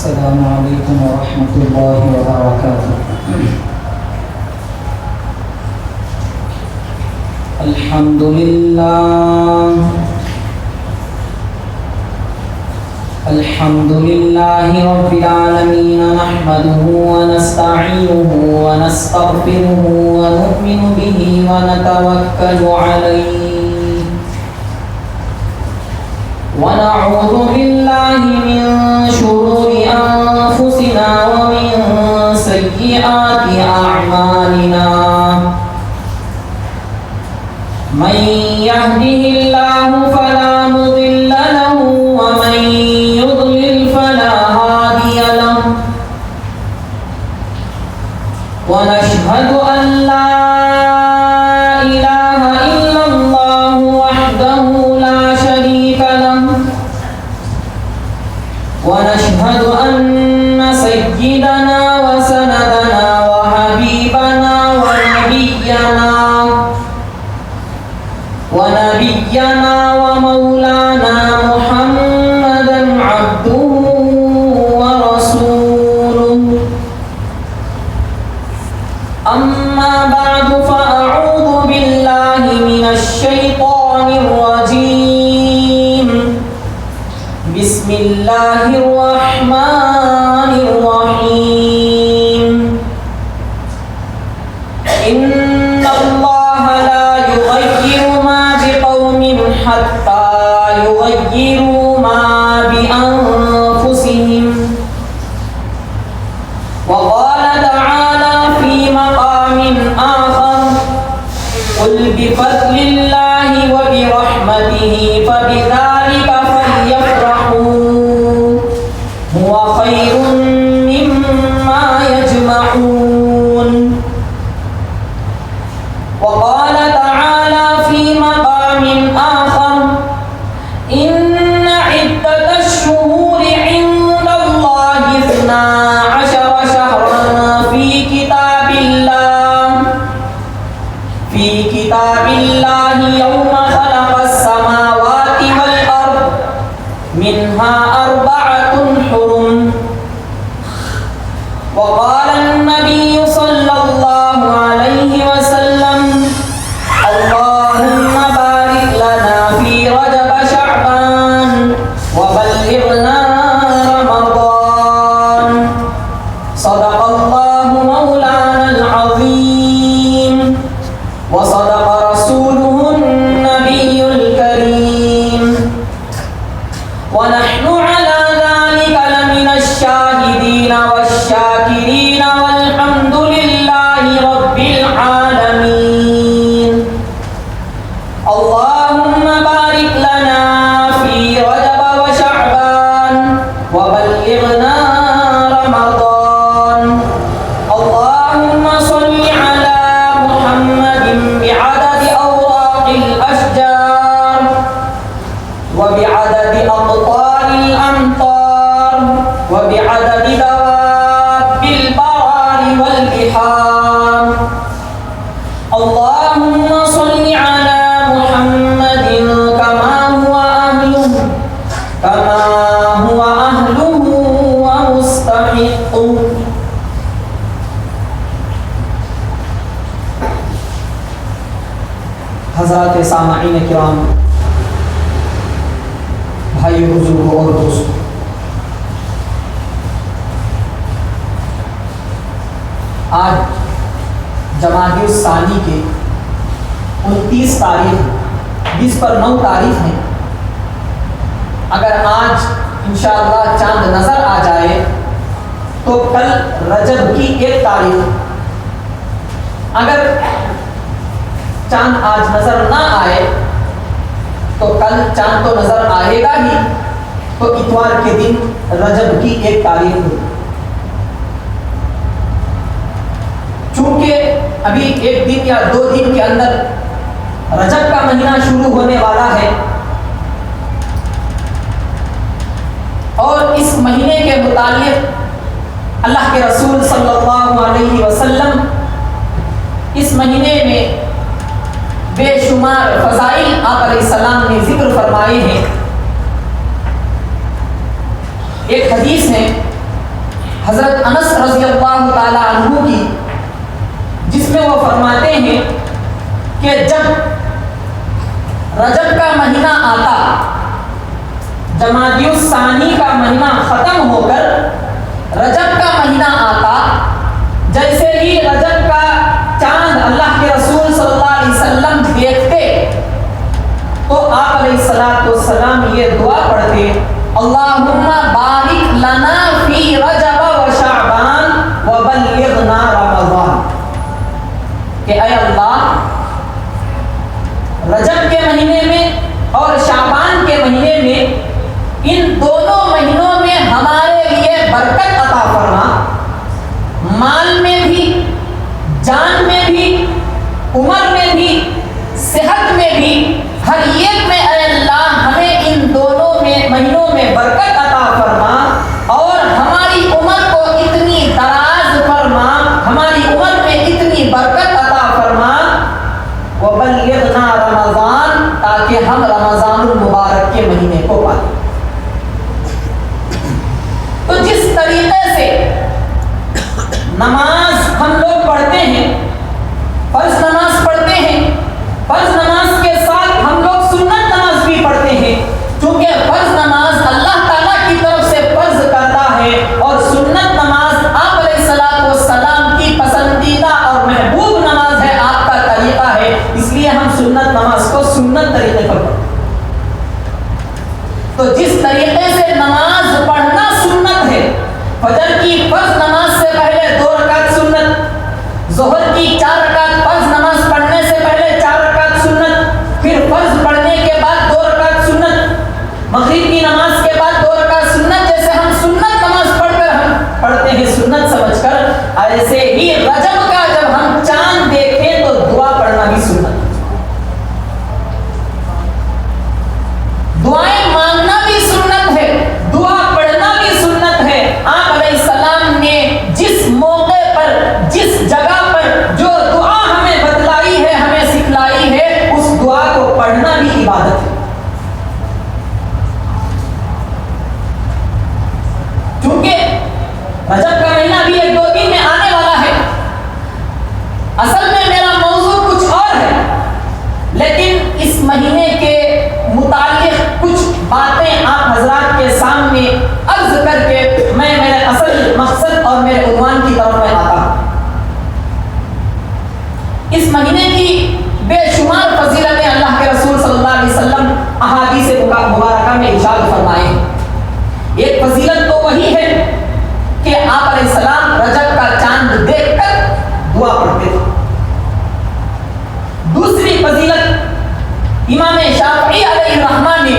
السلام علیکم ورحمۃ اللہ وبرکاتہ۔ الحمد للہ رب العالمین، نحمده ونستعینه ونستغفره ونؤمن به ونتوکل علیہ، ونعوذ باللہ من شرور انفسنا ومن سیئات اعمالنا، من يهده الله فلا مضل له ومن يضلل فلا هادي له، ونشهد أن لا إله إلا الله وحده لا شريك له، ونشهد أن سيدنا وسندنا وحبيبنا ونبينا ومولانا محمدا عبده ورسوله، أما بعد فأعوذ بالله من الشيطان الرجيم، بسم الله الرحمن الرحيم، إن الله لا يغير ما بقوم حتى يغيروا ما بأنفسهم، وقال تعالى في مقام آخر، قل بفضل الله وبرحمته فبذلك فليفرحوا هو خير مما يجمعون، وقال تعالى في مقام آخر، إن عدة الشهور عند الله 12 شهرا في كتاب الله يوم خلق السماوات والأرض، منها 4 حرم، وقال النبي صلى الله عليه وسلم، اللهم بارك لنا في رجب شعبان وبلغنا رمضان، صدق الله مولانا العظيم وصدق رسوله النبي الكريم، ونحن على ذلك لمن الشاهدين والشاكرين، والحمد لله رب العالمين، اللهم بارك لنا في رجب وشعبان وبلغنا رمضان، اللهم صل على محمد بعدد أوراق الأشجار وبعدد أقطار الأمطار وبعدد دواب البحار والبحار، اللهم صل على محمد كما هو أهله ومستحقه۔ حضرات سامعین کرام، بھائی بزرگوں اور دوستوں، آج جمادی الثانی کے 29 تاریخ 20 پر 9 تاریخ ہے۔ اگر آج انشاءاللہ چاند نظر آ جائے تو کل رجب کی 1 تاریخ، اگر چاند آج نظر نہ آئے تو کل چاند تو نظر آئے گا ہی، تو اتوار کے دن رجب کی 1 تاریخ ہوگی۔ چونکہ ابھی 1 دن یا 2 دن کے اندر رجب کا مہینہ شروع ہونے والا ہے، اور اس مہینے کے متعلق اللہ کے رسول صلی اللہ علیہ وسلم اس مہینے میں بے شمار فضائل آپ علیہ السلام نے ذکر فرمائے ہیں۔ ایک حدیث ہے حضرت انس رضی اللہ تعالی عنہ کی، جس میں وہ فرماتے ہیں کہ جب رجب کا مہینہ آتا، جمادی الثانی کا مہینہ ختم ہو کر رجب کا مہینہ آتا، جیسے ہی رجب کا چاند اللہ کے رسول صلی اللہ علیہ وسلم دیکھتے تو آپ علیہ الصلوۃ والسلام یہ دعا پڑھتے، اللہم بارک لنا فی رجب و شعبان وبلغنا رمضان، کہ اے اللہ رجب کے مہینے میں اور شعبان کے مہینے میں، ان دونوں مہینوں میں ہمارے لیے برکت عطا فرما، مال میں بھی، جان میں بھی، عمر میں بھی، صحت میں بھی، ہر ایک میں اے اللہ ہمیں ان دونوں مہینوں میں برکت عطا فرما، اور ہماری عمر کو اتنی دراز فرما، ہماری عمر میں اتنی برکت عطا فرما، وبلغنا رمضان، تاکہ ہم رمضان المبارک کے مہینے کو پائیں۔ تو جس طریقے سے نماز ہم لوگ پڑھتے ہیں، فرض نماز پڑھتے ہیں، فرض نماز کے ساتھ ہم لوگ سنت نماز بھی پڑھتے ہیں، چونکہ فرض نماز اللہ تعالیٰ کی طرف سے فرض کرتا ہے، اور سنت نماز آپ علیہ الصلوۃ والسلام کی پسندیدہ اور محبوب نماز ہے، آپ کا طریقہ ہے، اس لیے ہم سنت نماز کو سنت طریقے پر پڑھتے ہیں۔ تو جس طریقے سے نماز پڑھنا سنت ہے، فجر کی فرض نماز سے پہلے 2 رکعت سنت، ظہر کی 4 رکعت فرض نماز پڑھنے سے پہلے 4 رکعت سنت، پھر فرض پڑھنے کے بعد 2 رکعت سنت، مغرب کی نماز کے بعد 2 رکعت سنت، جیسے ہم سنت نماز پڑھ کر ہم پڑھتے ہیں سنت سمجھ کر، ایسے ہی رجب کا جب ہم چاند دیکھیں تو دعا پڑھنا بھی سنت، دعائیں مانگنا بھی سنت ہے، دعا پڑھنا بھی سنت ہے۔ آپ علیہ السلام نے جس موقع پر، جس جگہ پر جو دعا ہمیں بتلائی ہے، ہمیں سکھلائی ہے، اس دعا کو پڑھنا بھی عبادت ہے۔ چونکہ رجب کا مہینہ بھی 1-2 دن میں آنے والا ہے، اصل میں میرا موضوع کچھ اور ہے، لیکن اس مہینے کے متعلق کچھ باتیں آپ حضرات کے سامنے عرض کر کے میں میرے اصل مقصد اور میرے عنوان کی طرف میں آتا ہوں۔ اس مہینے کی بے شمار فضیلتیں اللہ کے رسول صلی اللہ علیہ وسلم احادیث مبارکہ میں ارشاد فرمائے ہیں۔ ایک فضیلت تو وہی ہے کہ آپ علیہ السلام رجب کا چاند دیکھ کر دعا پڑھتے تھے۔ دوسری فضیلت، امام شافعی علیہ الرحمہ نے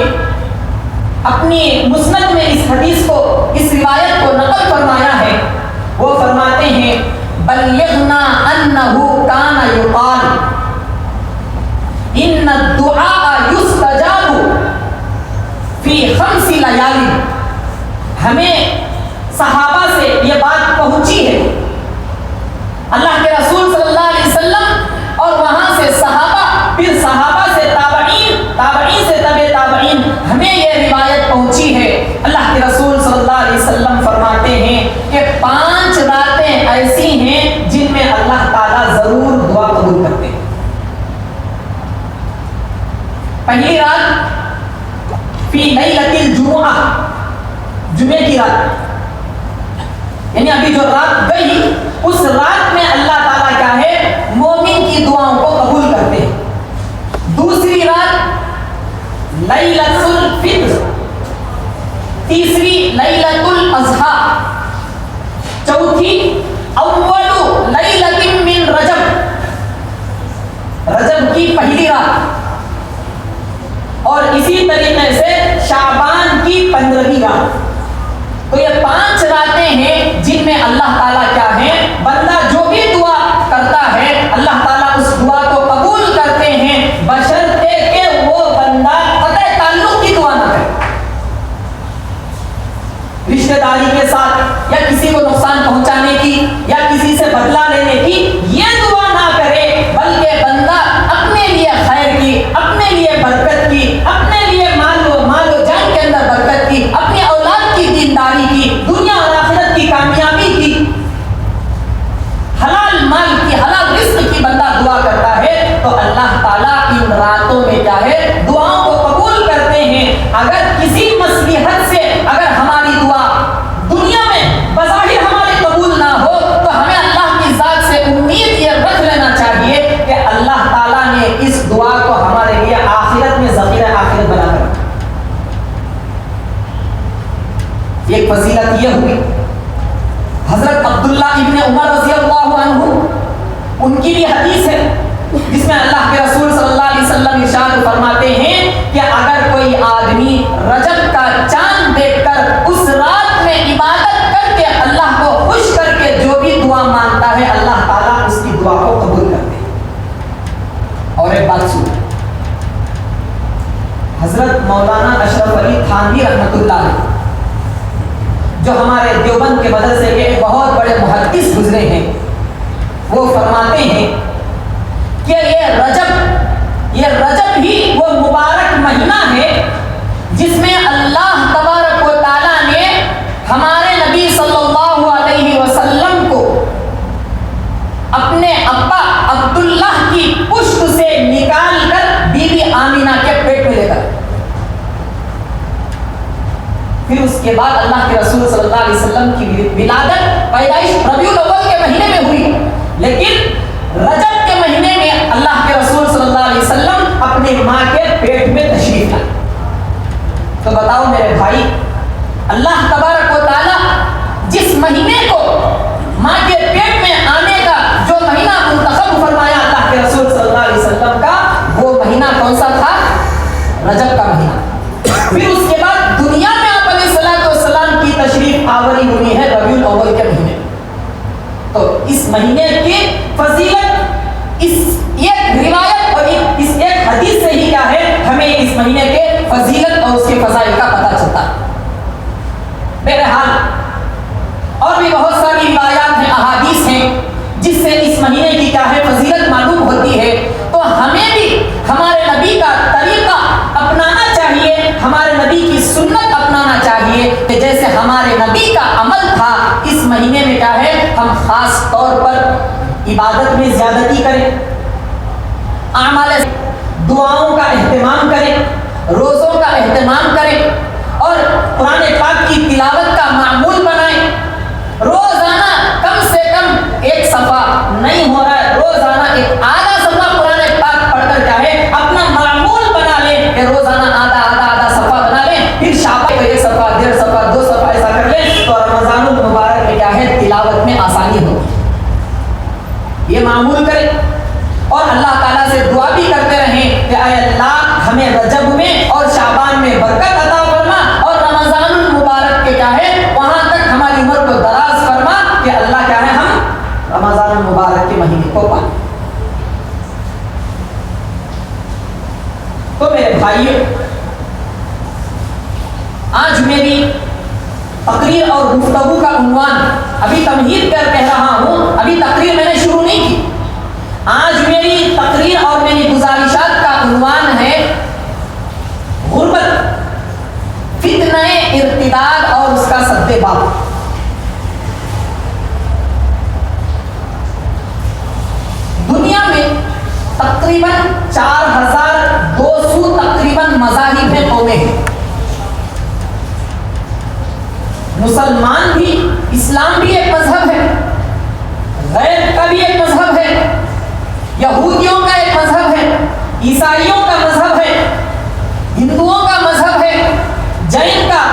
اپنی مسند میں اس حدیث کو، اس روایت کو نقل فرمایا ہے، وہ فرماتے ہیں بلغنا انہ کان یقال ان الدعاء یستجاب فی 5 لیال، ہمیں صحابہ سے یہ بات پہنچی ہے، اللہ کے رسول صلی اللہ علیہ وسلم اور وہاں سے صحابہ، پھر صحابہ سے تابعین، تابعین سے تبع تابعین، ہمیں یہ روایت پہنچی ہے، اللہ کے رسول صلی اللہ علیہ وسلم فرماتے ہیں کہ 5 راتیں ایسی ہیں جن میں اللہ تعالیٰ ضرور دعا قبول کرتے ہیں۔ پہلی رات فی لیلۃ الجمعہ، جمعے کی رات، یعنی ابھی جو رات گئی اس رات میں اللہ تعالیٰ کیا ہے، مومن کی دعاؤں کو قبول کرتے ہیں۔ دوسری رات لیلۃ الفطر، تیسری لیلۃ الاضحیٰ، چوتھی اول لیلۃ من رجب، رجب کی پہلی رات، اور اسی طریقے سے شعبان کی 15ویں رات۔ تو یہ 5 راتیں ہیں جن میں اللہ تعالیٰ کیا ہے، بندہ جو بھی دعا کرتا ہے اللہ تعالیٰ اس دعا کو قبول کرتے ہیں، بشرطے کہ وہ بندہ قطع تعلق کی دعا نہ کرے، رشتہ داری کے ساتھ یا کسی کو نقصان پہنچانے کی یا کسی سے بدلہ لینے کی یہ دعا نہ کرے، بلکہ بندہ اپنے لیے خیر کی، اپنے لیے برکت کی، اپنے لیے مال و جان کے اندر برکت کی، اپنی اولاد کی دینداری کی، دنیا اور آخرت کی کامیابی نے اس دعا کو ہمارے لیے آخرت میں ذخیرہ آخرت بنا کر رکھا۔ ایک فضیلت یہ ہوئی، حضرت عبداللہ ابن عمر رضی اللہ عنہ، ان کی بھی حدیث ہے جس میں اللہ کے رسول صلی اللہ علیہ وسلم ارشاد فرماتے ہیں کہ اگر کوئی آدمی رجب کا چاند دیکھ کر اس رات میں عبادت کر کے اللہ کو خوش کر کے جو بھی دعا مانگتا ہے، اللہ تعالیٰ اس کی دعا کو قبول کرتے ہیں۔ اور ایک بات سنو، حضرت مولانا اشرف علی تھانوی رحمۃ اللہ علیہ، جو ہمارے دیوبند کے مدرسے کے ایک بہت بڑے محدث گزرے ہیں، وہ فرماتے ہیں کہ یہ رجب ہی وہ مبارک مہینہ ہے جس میں اللہ تبارک و تعالیٰ نے ہمارے نبی صلی اللہ علیہ وسلم کو اپنے ابا عبداللہ کی پشت سے نکال کر بی بی آمینہ کے پیٹ میں لے کر، پھر اس کے بعد اللہ کے رسول صلی اللہ علیہ وسلم کی ولادت پیدائش ربیع الاول کے مہینے میں ہوئی، لیکن رجب کے مہینے میں اللہ کے رسول صلی اللہ علیہ وسلم اپنی ماں کے پیٹ میں تشریف لائے۔ تو بتاؤ میرے بھائی، اللہ تبارک و تعالیٰ جس مہینے کو ماں کے پیٹ میں آنے کا جو مہینہ منتخب فرمایا اللہ کے رسول صلی اللہ علیہ وسلم کا، وہ مہینہ کون سا تھا؟ رجب کا مہینہ۔ پھر اس کے بعد دنیا میں آپ علیہ الصلوۃ والسلام کی تشریف آوری ہوئی ہے ربیع الاول کے مہینے۔ تو اس مہینے کی فضیلت اس ایک روایت اور اس ایک حدیث سے ہی کیا ہے، ہمیں اس مہینے کے فضیلت اور اس کے فضائل کا پتہ چلتا ہے۔ بہرحال اور بھی بہت ساری روایات ہیں، احادیث ہیں جس سے اس مہینے کی کیا ہے فضیلت معلوم ہوتی ہے۔ تو ہمیں بھی ہمارے نبی کا طریقہ اپنانا چاہیے، ہمارے نبی کی سنت اپنانا چاہیے کہ جیسے ہمارے نبی کا عمل تھا، اس مہینے میں کیا ہے ہم خاص طور پر عبادت میں زیادتی کریں، اعمال دعاؤں کا اہتمام کریں، روزوں کا اہتمام کریں، اور قرآن پاک کی تلاوت کا معمول بنائیں۔ روزانہ کم سے کم ایک صفحہ نہیں ہو رہا ہے، روزانہ ایک آدھا صفحہ قرآن پاک پڑھ کر کیا ہے اپنا معمول بنا لیں کہ روزانہ آدھا صفحہ بنا لیں، پھر شاباش ایک صفحہ، 1.5 صفحہ، 2 صفحہ ایسا کر لیں، تو رمضان المبارک میں کیا ہے تلاوت میں آسانی ہوگی۔ یہ معمول کریں اور اللہ تعالیٰ سے دعا بھی کرتے رہیں کہ اے اللہ ہمیں رجب میں اور شعبان میں برکت عطا فرما، اور رمضان المبارک کے کیا ہے وہاں تک ہماری عمر کو دراز فرما کہ اللہ کیا ہے ہم رمضان المبارک کے مہینے کو پائیں۔ تو میرے بھائیو، آج میری تقریر اور گفتگو کا عنوان، ابھی تمہید کر کہہ رہا ہوں، ابھی تقریر میں نے شروع نہیں کی، آج میری تقریر اور میری گزارشات کا عنوان ہے غربت، فتنہ ارتداد اور اس کا سد باب۔ دنیا میں تقریباً 4200 تقریباً مذاہب ہیں، قومیں ہیں۔ مسلمان بھی، اسلام بھی ایک مذہب ہے، غیر کا بھی ایک مذہب ہے، یہودیوں کا ایک مذہب ہے، عیسائیوں کا مذہب ہے، ہندوؤں کا مذہب ہے، جین کا،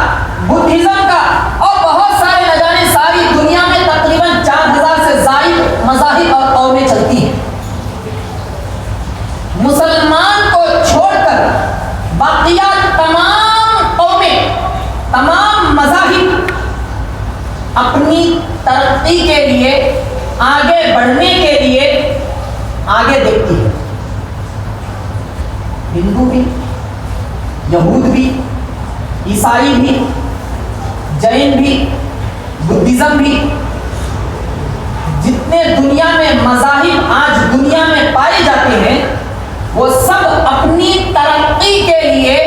بدھزم کا، اور بہت سارے نہ جانے ساری دنیا میں تقریباً 4000 سے زائد مذاہب اور قومیں چلتی ہیں۔ مسلمان کو چھوڑ کر باقیہ تمام قومیں، تمام مذاہب اپنی ترقی کے لیے، آگے بڑھنے کے لیے آگے دیکھتی ہے۔ ہندو بھی، یہود بھی، عیسائی بھی، جین بھی، بدھزم بھی، جتنے دنیا میں مذاہب آج دنیا میں پائے جاتے ہیں، وہ سب اپنی ترقی کے لیے،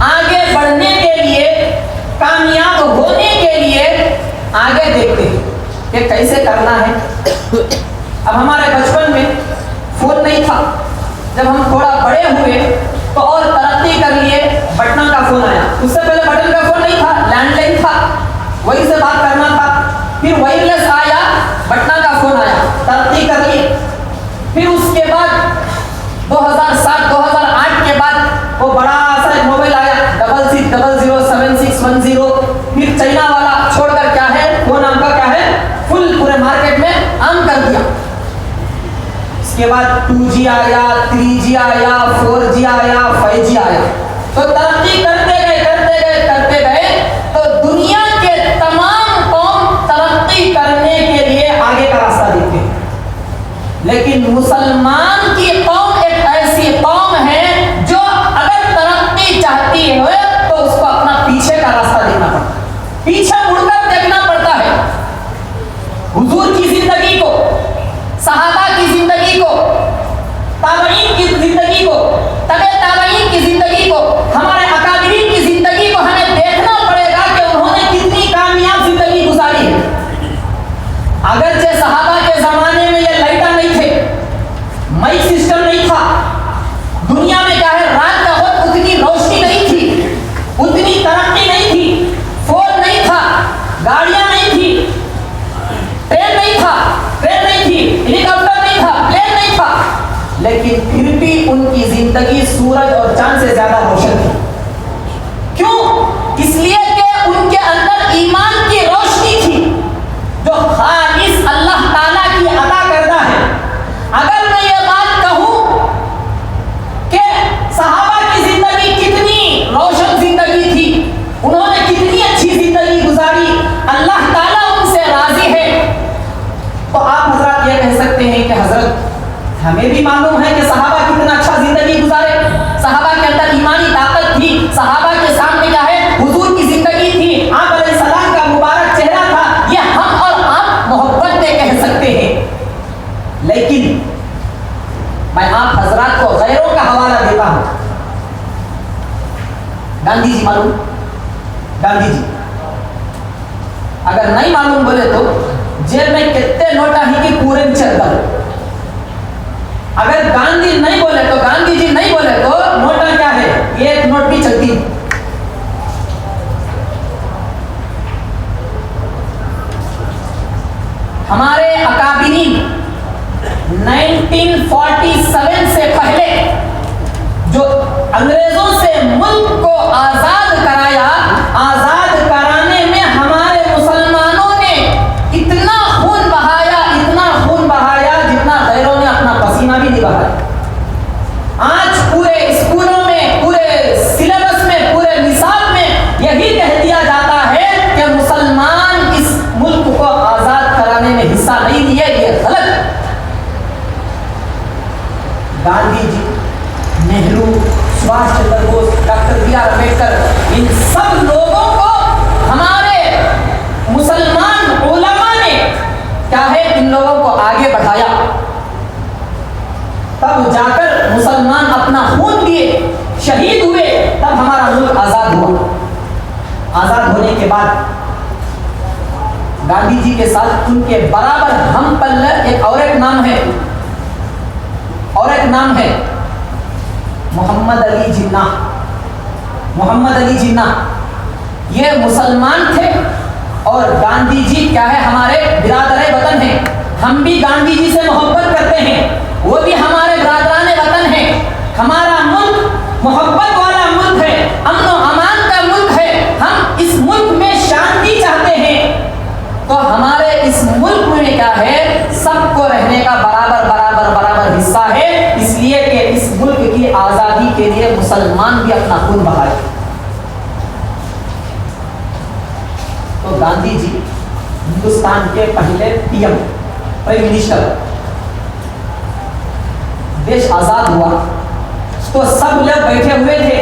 آگے بڑھنے کے لیے، کامیاب ہونے کے لیے آگے دیکھتے ہیں کہ کیسے کرنا ہے۔ اب ہمارے بچپن میں فون نہیں تھا، جب ہم تھوڑا بڑے ہوئے تو اور ترقی کر لیے، بٹنا کا فون آیا۔ اس سے پہلے بٹن کا فون نہیں تھا، لینڈ لائن تھا، وہی سے بات کرنا تھا۔ پھر وائرلیس آیا، بٹنا کا فون آیا، ترقی کر لی۔ پھر اس کے بعد وہ بڑا سا ایک موبائل آیا 66007610، پھر چائنا والا چھوڑ کر کیا ہے وہ نام کا کیا ہے فل پورے مارکیٹ میں عام کر دیا. اس کے بعد 2G آیا، 3G آیا، 4G آیا، 5G آیا. تو ترقی کرتے گئے تو دنیا کے تمام قوم ترقی کرنے کے لیے آگے کا راستہ دیکھتے ہیں، لیکن مسلمان کی قوم ایک ایسی قوم ہے جو اگر ترقی چاہتی ہے تو اس کو اپنا پیچھے کا راستہ دیکھنا پڑتا ہے، پیچھے مڑ کر دیکھنا پڑتا ہے. حضور کی زندگی کو، صحابہ کی زندگی کو، تابعین کی زندگی کو، تبع تابعین کی زندگی کو، ہمارے اکابرین کی زندگی کو ہمیں دیکھنا پڑے گا کہ انہوں نے کتنی کامیاب زندگی گزاری ہے. اگرچہ صحابہ کے زمانے میں یہ لائٹاں نہیں تھے، مائک سسٹم نہیں تھا، دنیا میں کیا ہے رات کا وقت اتنی روشنی نہیں تھی، اتنی ترقی نہیں تھی، فون نہیں تھا، گاڑیاں نہیں تھی، ٹرین نہیں تھی، ہیلی کاپٹر نہیں تھا، پلین نہیں تھا، لیکن پھر بھی ان کی زندگی سورج اور چاند سے زیادہ روشن تھی. کیوں؟ اس لیے کہ ان کے اندر ایمان کی روشنی تھی جو خالص اللہ تعالیٰ کی عطا کردہ ہے. اگر میں یہ بات کہوں کہ صحابہ کی زندگی کتنی روشن زندگی تھی، انہوں نے کتنی اچھی زندگی گزاری، اللہ تعالیٰ ان سے راضی ہے، تو آپ حضرات یہ کہہ سکتے ہیں کہ حضرت ہمیں بھی معلوم ہے کہ صحابہ کتنا اچھا زندگی گزارے، صحابہ کے اندر ایمانی طاقت تھی، صحابہ کے سامنے کیا ہے حضور کی زندگی تھی، آپ علیہ السلام کا مبارک چہرہ تھا، یہ ہم اور آپ محبت سے کہہ سکتے ہیں. لیکن میں آپ حضرات کو غیروں کا حوالہ دیتا ہوں. گاندھی جی معلوم؟ گاندھی جی اگر نہیں معلوم بولے تو جیل میں کتنے نوٹا ہی کی پورے چلتا. اگر گاندھی نہیں بولے تو گاندھی جی نہیں بولے تو نوٹا کیا ہے ایک نوٹ بھی چلتی. ہمارے اکابرین 1947 سے پہلے جو انگریزوں سے ملک کو آزاد کرایا، آزاد کرانے میں ہمارے مسلمانوں نے اتنا خون بہایا جتنا غیروں نے اپنا پسینہ بھی نہیں بہایا. آج پورے اسکولوں میں، پورے سلیبس میں، پورے نصاب میں یہی کہہ دیا جاتا ہے کہ مسلمان اس ملک کو آزاد کرانے میں حصہ نہیں لیے، یہ غلط. گاندھی جی، نہرو، سبھاش Chandra Bose, doctor B R Ambedkar, ان سب لوگوں کو ہمارے مسلمان علماء نے کیا ہے ان لوگوں کو آگے بڑھایا، تب جا کر مسلمان اپنا خون دیے، شہید ہوئے، تب ہمارا ملک آزاد ہوا. آزاد ہونے کے بعد گاندھی جی کے ساتھ ان کے برابر ہم پلہ ایک نام ہے محمد علی جناح. محمد علی جناح یہ مسلمان تھے اور گاندھی جی کیا ہے ہمارے برادر وطن ہیں. ہم بھی گاندھی جی سے محبت کرتے ہیں، وہ بھی ہمارے برادران وطن ہیں. ہمارا ملک محبت والا ملک ہے، امن و امان کا ملک ہے. ہم اس ملک میں شانتی چاہتے ہیں، تو ہمارے اس ملک میں کیا ہے سب کو رہنے کا برابر حصہ ہے. اس لیے کہ اس ملک کی آزادی کے لیے مسلمان بھی اپنا خون بہائے. تو گاندھی جی ہندوستان کے پہلے پرائم منسٹر. دیش آزاد ہوا تو سب لوگ بیٹھے ہوئے تھے،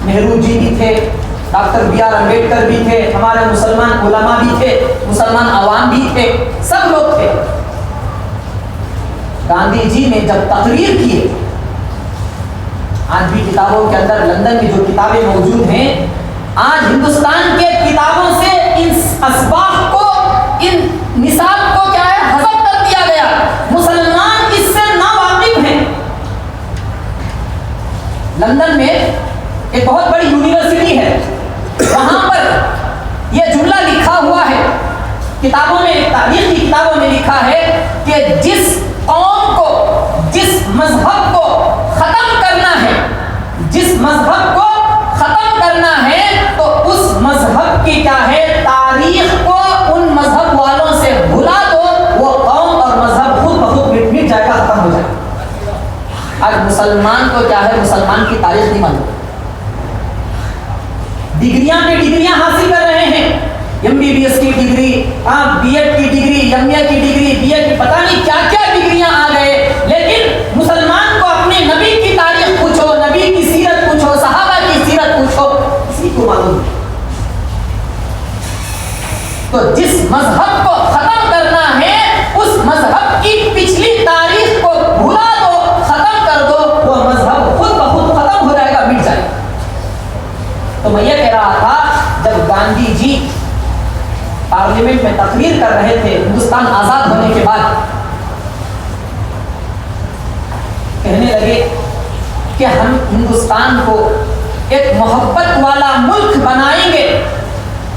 نہرو جی بھی تھے، ڈاکٹر بی آر امبیڈکر بھی تھے، ہمارے مسلمان علماء بھی تھے، مسلمان عوام بھی تھے، سب لوگ تھے. گاندھی جی نے جب تقریر کیے، آج بھی کتابوں کے اندر لندن کی جو کتابیں موجود ہیں، آج ہندوستان کے کتابوں سے ان اسباق کو، ان نصاب کو کیا ہے حذف کر دیا گیا. مسلمان اس سے ناواقف ہیں. لندن میں ایک بہت بڑی یونیورسٹی ہے، وہاں پر یہ جملہ لکھا ہوا ہے کتابوں میں، تاریخ کی کتابوں میں لکھا ہے کہ جس قوم کو، جس مذہب کو ختم کرنا ہے، جس مذہب مسلمان کو کیا ہے، مسلمان کی تاریخ نہیں معلوم. ڈگریاں پہ ڈگریاں حاصل کر رہے ہیں، MBBS کی ڈگری، B.Ed کی ڈگری، MA کی ڈگری، B.Ed کی پتہ نہیں کیا کیا ڈگریاں آ گئے، لیکن مسلمان کو اپنے نبی کی تاریخ پوچھو، نبی کی سیرت پوچھو، صحابہ کی سیرت پوچھو، کسی کو معلوم نہیں. تو جس مذہب کو ختم کرنا ہے اس مذہب کی پچھلی تاریخ کو بھلا دو، ختم کر دو، وہ مذہب خود بخود ختم ہو جائے گا، مٹ جائے گا. تو میں یہ کہہ رہا تھا، جب گاندھی جی پارلیمنٹ میں تقریر کر رہے تھے ہندوستان آزاد ہونے کے بعد، کہنے لگے کہ ہم ہندوستان کو ایک محبت والا ملک بنائیں گے.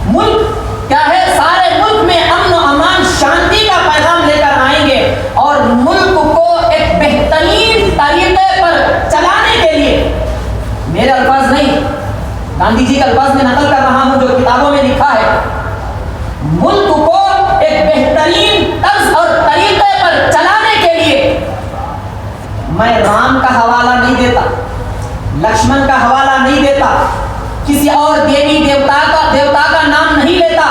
ملک کیا ہے، سارے ملک میں امن و امان، شانتی کا پیغام لے کر آئیں گے، اور ملک کو ایک بہترین طریقے پر چلانے کے لیے، میرے الفاظ نہیں، گاندھی جی کے الفاظ میں نقل کر رہا ہوں جو کتابوں میں لکھا ہے، ملک کو ایک بہترین طرز اور طریقے پر چلانے کے لیے میں رام کا حوالہ نہیں دیتا، لکشمن کا حوالہ نہیں دیتا، کسی اور دیوی دیوتا کا نام نہیں لیتا،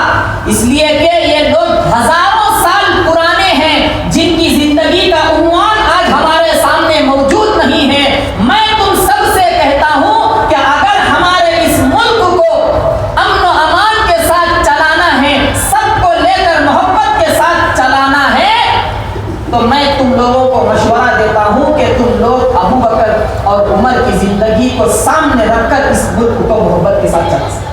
اس لیے کہ یہ لوگ ہزاروں سال پرانے ہیں جن کی زندگی کا عنوان آج ہمارے سامنے موجود نہیں ہے. میں تم سب سے کہتا ہوں کہ اگر ہمارے اس ملک کو امن و امان کے ساتھ چلانا ہے، سب کو لے کر محبت کے ساتھ چلانا ہے، تو میں تم لوگوں کو مشورہ دیتا ہوں کہ تم لوگ ابو بکر اور عمر کی زندگی کو سامنے رکھ کر اس ملک کو محبت کے ساتھ چلا سکتے.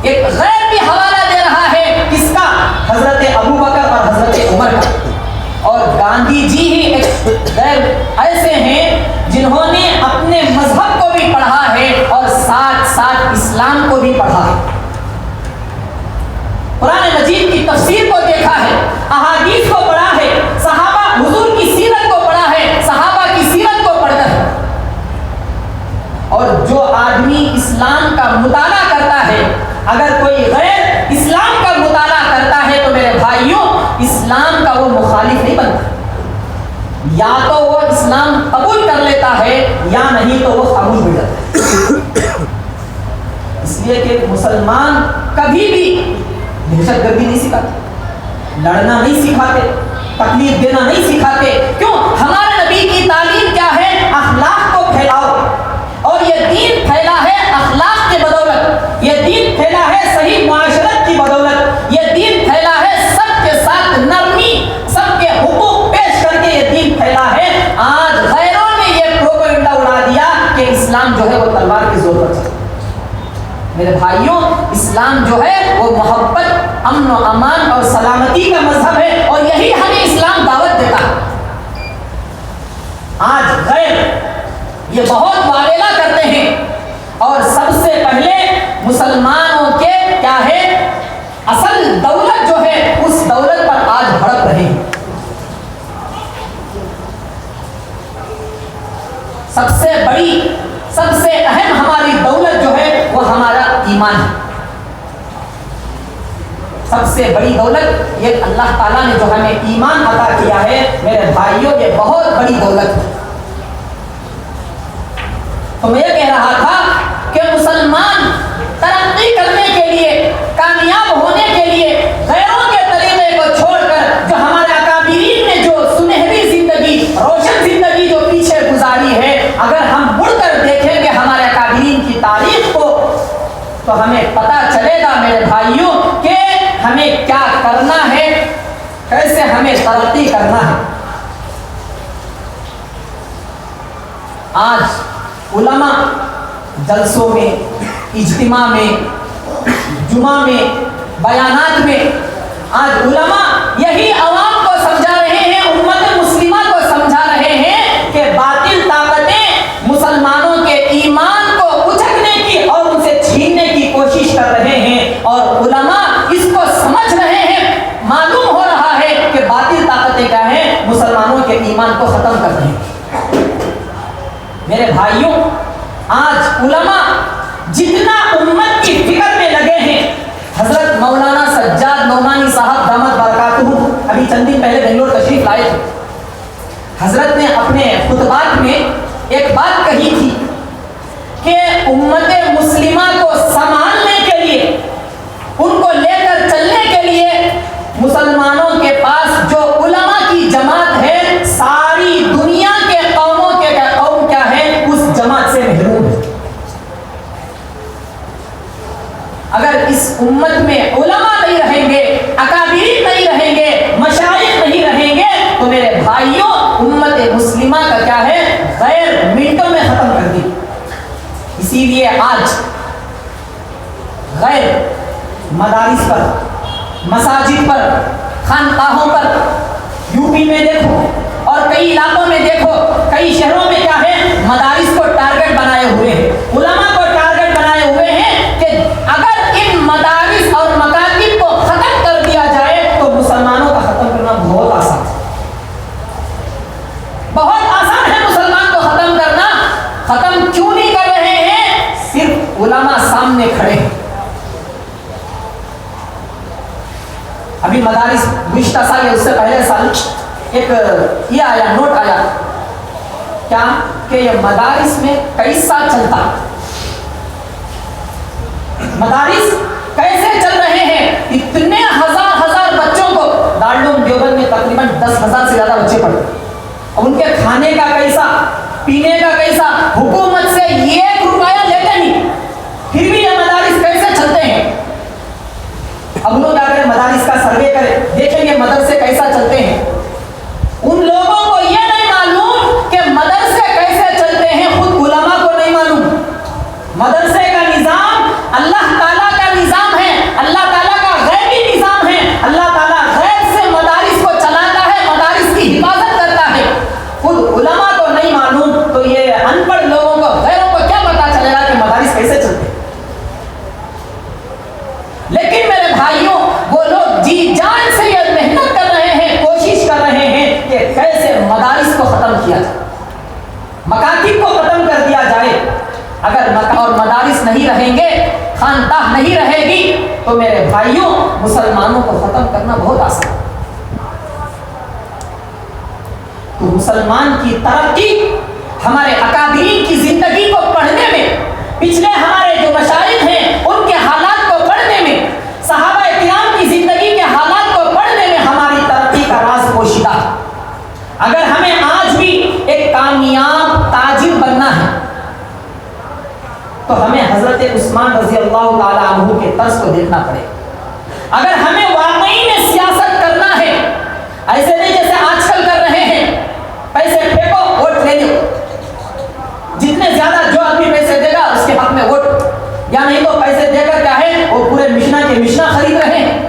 ایک غیر بھی حوالہ دے رہا ہے کس کا، حضرت ابو بکر اور حضرت عمر کا. اور گاندھی جی ہی ایک غیر ایسے ہیں جنہوں نے اپنے مذہب کو بھی پڑھا ہے اور ساتھ ساتھ اسلام کو بھی پڑھا ہے، قرآن مجید کی تفسیر کو دیکھا ہے، احادیث کو پڑھا ہے، صحابہ حضور کی سیرت کو پڑھا ہے، صحابہ کی سیرت کو پڑھ کر. اور جو آدمی اسلام کا مطالعہ کرتا ہے، اگر کوئی غیر اسلام کا مطالعہ کرتا ہے تو میرے بھائیوں اسلام کا وہ مخالف نہیں بنتا، یا تو وہ اسلام قبول کر لیتا ہے یا نہیں تو وہ خاموش ہو جاتا ہے. اس لیے کہ مسلمان کبھی بھی دہشت گردی نہیں سکھاتے، لڑنا نہیں سکھاتے، تکلیف دینا نہیں سکھاتے. کیوں؟ ہمارے نبی کی تعلیم کیا ہے، اخلاق کو پھیلاؤ، اور یہ دین پھیلا ہے اخلاق کی بدولت، یہ دین پھیلا ہے صحیح معاشرت کی بدولت، یہ دین پھیلا ہے سب کے ساتھ نرمی، سب کے حقوق پیش کر کے یہ دین پھیلا ہے. آج غیروں نے یہ پروپیگنڈا اڑا دیا کہ اسلام جو ہے وہ تلوار کے زور پر چلتا ہے. میرے بھائیوں اسلام جو ہے وہ محبت، امن و امان اور سلامتی کا مذہب ہے، اور یہی ہمیں اسلام دعوت دیتا ہے. آج غیر یہ بہت واویلا کرتے ہیں، اور سب سے پہلے مسلمانوں کے کیا ہے اصل دولت جو ہے اس دولت پر آج بھڑک رہے ہیں. سب سے بڑی، سب سے اہم ہماری دولت جو ہے وہ ہمارا ایمان ہے. سب سے بڑی دولت یہ اللہ تعالیٰ نے جو ہمیں ایمان عطا کیا ہے، میرے بھائیوں یہ بہت بڑی دولت ہے. تو میں یہ کہہ رہا تھا کہ مسلمان ترقی کرنے کے لیے، کامیاب ہونے کے لیے غیروں کے طریقے کو چھوڑ کر جو ہمارے اکابرین نے جو سنہری زندگی، روشن زندگی جو پیچھے گزاری ہے، اگر ہم مڑ کر دیکھیں گے ہمارے اکابرین کی تاریخ کو تو ہمیں پتہ چلے گا میرے بھائیوں کہ ہمیں کیا کرنا ہے، کیسے ہمیں ترقی کرنا ہے. آج علماء جلسوں میں، اجتماع میں، جمعہ میں، بیانات میں، آج علماء یہی عوام کو سمجھا رہے ہیں، امت مسلمہ کو سمجھا رہے ہیں کہ باطل طاقتیں مسلمانوں کے ایمان کو اچکنے کی اور ان سے چھیننے کی کوشش کر رہے ہیں، اور علماء اس کو سمجھ رہے ہیں. معلوم ہو رہا ہے کہ باطل طاقتیں کیا ہیں، مسلمانوں کے ایمان کو ختم کر رہے ہیں. میرے بھائیوں آج علماء جتنا امت کی فکر میں لگے ہیں، حضرت مولانا سجاد نعمانی صاحب دامت برکاتہ ابھی چند دن پہلے بنگلور تشریف لائے تھے. حضرت ہیں، علماء نہیں رہیں گے، اکابرین نہیں رہیں گے، مشائخ نہیں رہیں گے، تو میرے بھائیوں امت مسلمہ کا کیا ہے غیر منٹوں میں ختم کر دی۔ اسی لیے آج غیر مدارس پر، مساجد پر، خانقاہوں پر یو پی میں دیکھو اور کئی علاقوں میں دیکھو، کئی شہروں میں کیا ہے مدارس کو ٹارگٹ بنائے ہوئے ہیں، علماء کو ٹارگٹ بنائے ہوئے ہیں کہ اگر ان مدارس اور مکاتب کو ختم کر دیا جائے تو مسلمانوں کا ختم کرنا بہت آسان ہے، بہت آسان ہے مسلمان کو ختم کرنا۔ ختم کیوں نہیں کر رہے ہیں؟ صرف علماء سامنے کھڑے ہیں۔ ابھی مدارس گزشتہ سال یا اس سے پہلے سال ایک یہ آیا، نوٹ آیا کیا کہ یہ مدارس میں کیسا چلتا، مدارس کیسے چل رہے ہیں، اتنے ہزار بچوں کو دارالعلوم دیوبند میں تقریباً 10,000 سے زیادہ بچے پڑھتے ہیں، اب ان کے کھانے کا کیسا، پینے کا کیسا، حکومت سے 1 روپیہ لیتے نہیں، پھر بھی یہ مدارس کیسے چلتے ہیں۔ اب لوگ کیا کریں، مدارس کا سروے کریں، دیکھیں گے مدرسے کیسا چلتے ہیں۔ ان لوگوں کو یہ نہیں معلوم کہ مدرسے کیسے چلتے ہیں، خود علماء کو نہیں معلوم۔ مدرسے کا نظام اللہ تعالیٰ کا نظام ہے، اللہ تعالیٰ کا غیبی نظام ہے، اللہ تعالیٰ غیب سے مدارس کو چلاتا ہے، مدارس کی حفاظت کرتا ہے، خود علماء کو نہیں معلوم، تو یہ ان پڑھ لوگوں کو، غیروں کو کیا پتا چلے گا کہ مدارس کیسے چلتے ہیں۔ لیکن میرے بھائیوں وہ لوگ جی جان سے یہ محنت کر رہے ہیں، کوشش کر رہے ہیں کہ کیسے مدارس کو ختم کیا جائے، مکاتب کو ختم کر دیا جائے۔ اگر اور مدارس نہیں رہیں گے، خانقاہ نہیں رہے گی، تو میرے بھائیوں مسلمانوں کو ختم کرنا بہت آسان ہے۔ تو مسلمان کی ترقی ہمارے اکابرین کی زندگی کو پڑھنے میں، پچھلے ہمارے جو مشائخ ہیں ان کے حالات کو پڑھنے میں، صحابہ کرام کی زندگی کے حالات کو پڑھنے میں ہماری ترقی کا راز پوشیدہ ہے۔ اگر ہمیں آج بھی ایک کامیاب تاجر بننا ہے تو ہمیں حضرت عثمان رضی اللہ تعالی عنہ کے طرز کو دیکھنا پڑے۔ اگر ہمیں واقعی میں سیاست کرنا ہے، ایسے نہیں جیسے آج کل کر رہے ہیں، پیسے پھینکو ووٹ لے لو، جتنے زیادہ جو آدمی پیسے دے گا اس کے حق میں ووٹ، یا نہیں تو پیسے دے کر کیا ہے وہ پورے مشنا کے مشنا خرید رہے ہیں۔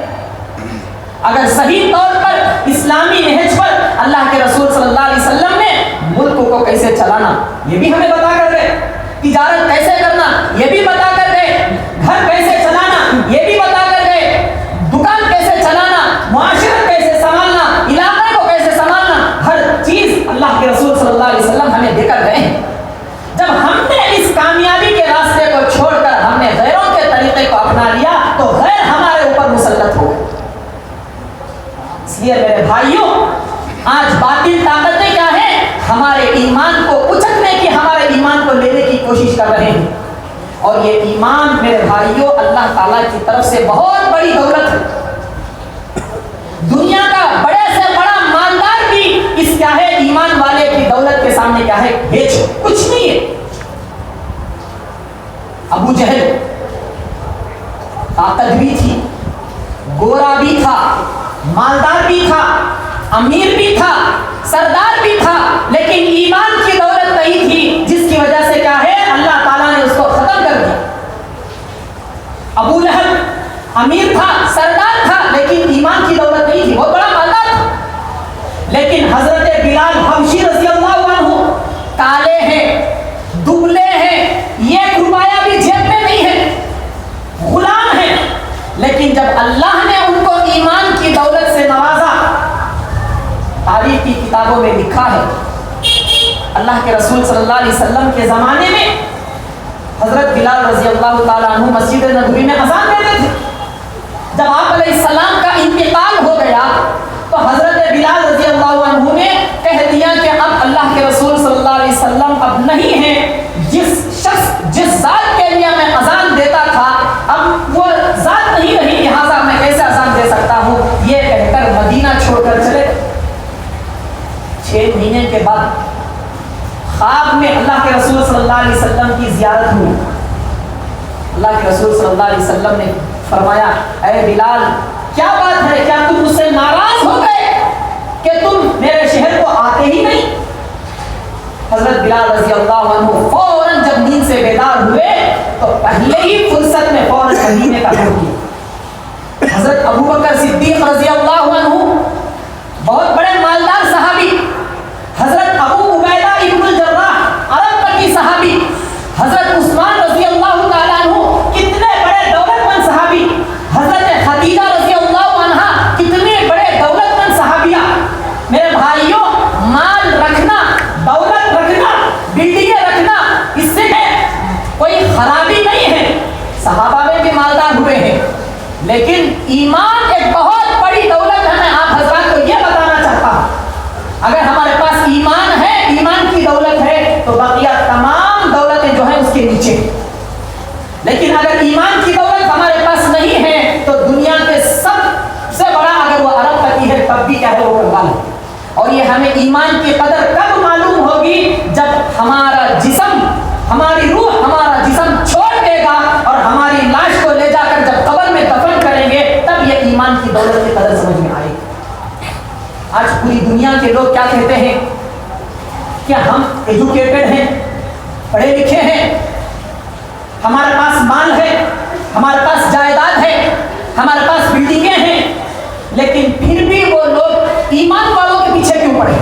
اگر صحیح طور پر اسلامی نہج پر اللہ کے رسول صلی اللہ علیہ وسلم نے ملک کو کیسے چلانا یہ بھی ہمیں بتا کر گئے، تجارت کیسے کرنا یہ بھی بتا کر گئے، گھر کیسے چلانا یہ بھی بتا کر گئے، دکان کیسے چلانا، معاشرت کیسے سنبھالنا، علاقے کو کیسے سنبھالنا، ہر چیز اللہ کے رسول صلی اللہ علیہ وسلم ہمیں دے کر گئے ہیں۔ جب ہم نے اس کامیابی کے راستے کو چھوڑ کر ہم نے غیروں کے طریقے کو اپنا لیا تو غیر ہمارے اوپر مسلط ہو گئے۔ اس لیے میرے بھائیوں آج باطل طاقتیں کیا ہیں، ہمارے ایمان کو اچکنے کی، ہمارے ایمان کو لینے کی کوشش کر رہے ہیں، اور یہ ایمان میرے بھائیوں اللہ تعالیٰ کی طرف سے بہت بڑی دولت ہے۔ دنیا کا بڑے سے بڑا مالدار بھی اس کیا ہے ایمان والے کی دولت کے سامنے کیا ہے ہیچ، کچھ نہیں ہے۔ ابو جہل طاقت بھی تھی، گورا بھی تھا، مالدار بھی تھا، امیر بھی تھا، سردار بھی تھا، لیکن ایمان کی دولت نہیں تھی، جس کی وجہ سے کیا ہے اللہ تعالیٰ نے اس کو ختم کر دیا۔ ابو لہب امیر تھا، سردار تھا، لیکن ایمان کی دولت نہیں تھی، بہت بڑا مالدار تھا، لیکن حضرت بلال حبشی رضی اللہ عنہ کالے ہیں، دبلے ہیں، 1 روپیہ بھی جیب میں نہیں ہے، غلام ہیں، لیکن جب اللہ نے ان کو ایمان کی دولت سے نوازا، تاریخ کی کتابوں میں لکھا ہے اللہ کے رسول صلی اللہ علیہ وسلم کے زمانے میں حضرت بلال رضی اللہ تعالیٰ عنہ مسجد نبوی میں اذان دیتے تھے۔ جب آپ علیہ السلام کا انتقال ہو گیا تو حضرت بلال رضی اللہ عنہ نے کہہ دیا کہ اب اللہ کے رسول صلی اللہ علیہ وسلم اب نہیں ہیں، جس ذات کے لیے میں اذان دیتا تھا اب وہ ذات نہیں رہی، لہٰذا میں کیسے اذان دے سکتا ہوں، یہ کہہ کر مدینہ چھوڑ کر چلے۔ 6 مہینے کے بعد خواب میں اللہ کے رسول صلی اللہ علیہ وسلم کی زیارت ہوئی۔ اللہ کے رسول صلی اللہ علیہ وسلم نے فرمایا اے بلال کیا بات ہے، کیا تم مجھ سے ناراض ہو گئے کہ تم میرے شہر کو آتے ہی نہیں؟ حضرت بلال رضی اللہ عنہ فوراً جب نیند سے بیدار ہوئے تو پہلے ہی فرصت میں فوراً مدینے کا رخ کیا۔ حضرت ابو بکر صدیق رضی اللہ عنہ بہت بڑے مالدار صحابی، حضرت ابو عبیدہ ابن الجراح عرب پتی صحابی، حضرت عثمان رضی اللہ تعالیٰ عنہ کتنے بڑے دولت مند صحابی، حضرت خدیجہ رضی اللہ عنہا کتنے بڑے دولت مند صحابیہ۔ میرے بھائیوں، مال رکھنا، دولت رکھنا، بلڈنگیں رکھنا، اس سے کوئی خرابی نہیں ہے، صحابہ میں بھی مالدار ہوئے ہیں، لیکن ایمان ایک بہت بڑی دولت ہے۔ میں آپ حضرات کو یہ بتانا چاہتا ہوں، اگر ہمارے پاس ایمان ہے، ایمان کی دولت ہے، تو بقیہ تمام دولتیں جو ہیں اس کے نیچے، لیکن اگر ایمان کی دولت ہمارے پاس نہیں ہے تو دنیا کے سب سے بڑا اگر وہ ارب پتی ہے تب بھی کیا ہے وہ کنگال ہے۔ اور یہ ہمیں ایمان کی قدر کب معلوم ہوگی؟ جب ہمارا جسم، ہماری روح ہمارا جسم چھوڑ دے گا اور ہماری لاش کو لے جا کر جب قبر میں دفن کریں گے تب یہ ایمان کی دولت کی قدر سمجھ میں آئے گی۔ آج پوری دنیا کے لوگ کیا کہتے ہیں کہ ہم ایجوکیٹڈ ہیں، پڑھے لکھے ہیں، ہمارے پاس مال ہے، ہمارے پاس جائیداد ہے، ہمارے پاس بلڈنگیں ہیں، لیکن پھر بھی وہ لوگ ایمان والوں کے پیچھے کیوں پڑے،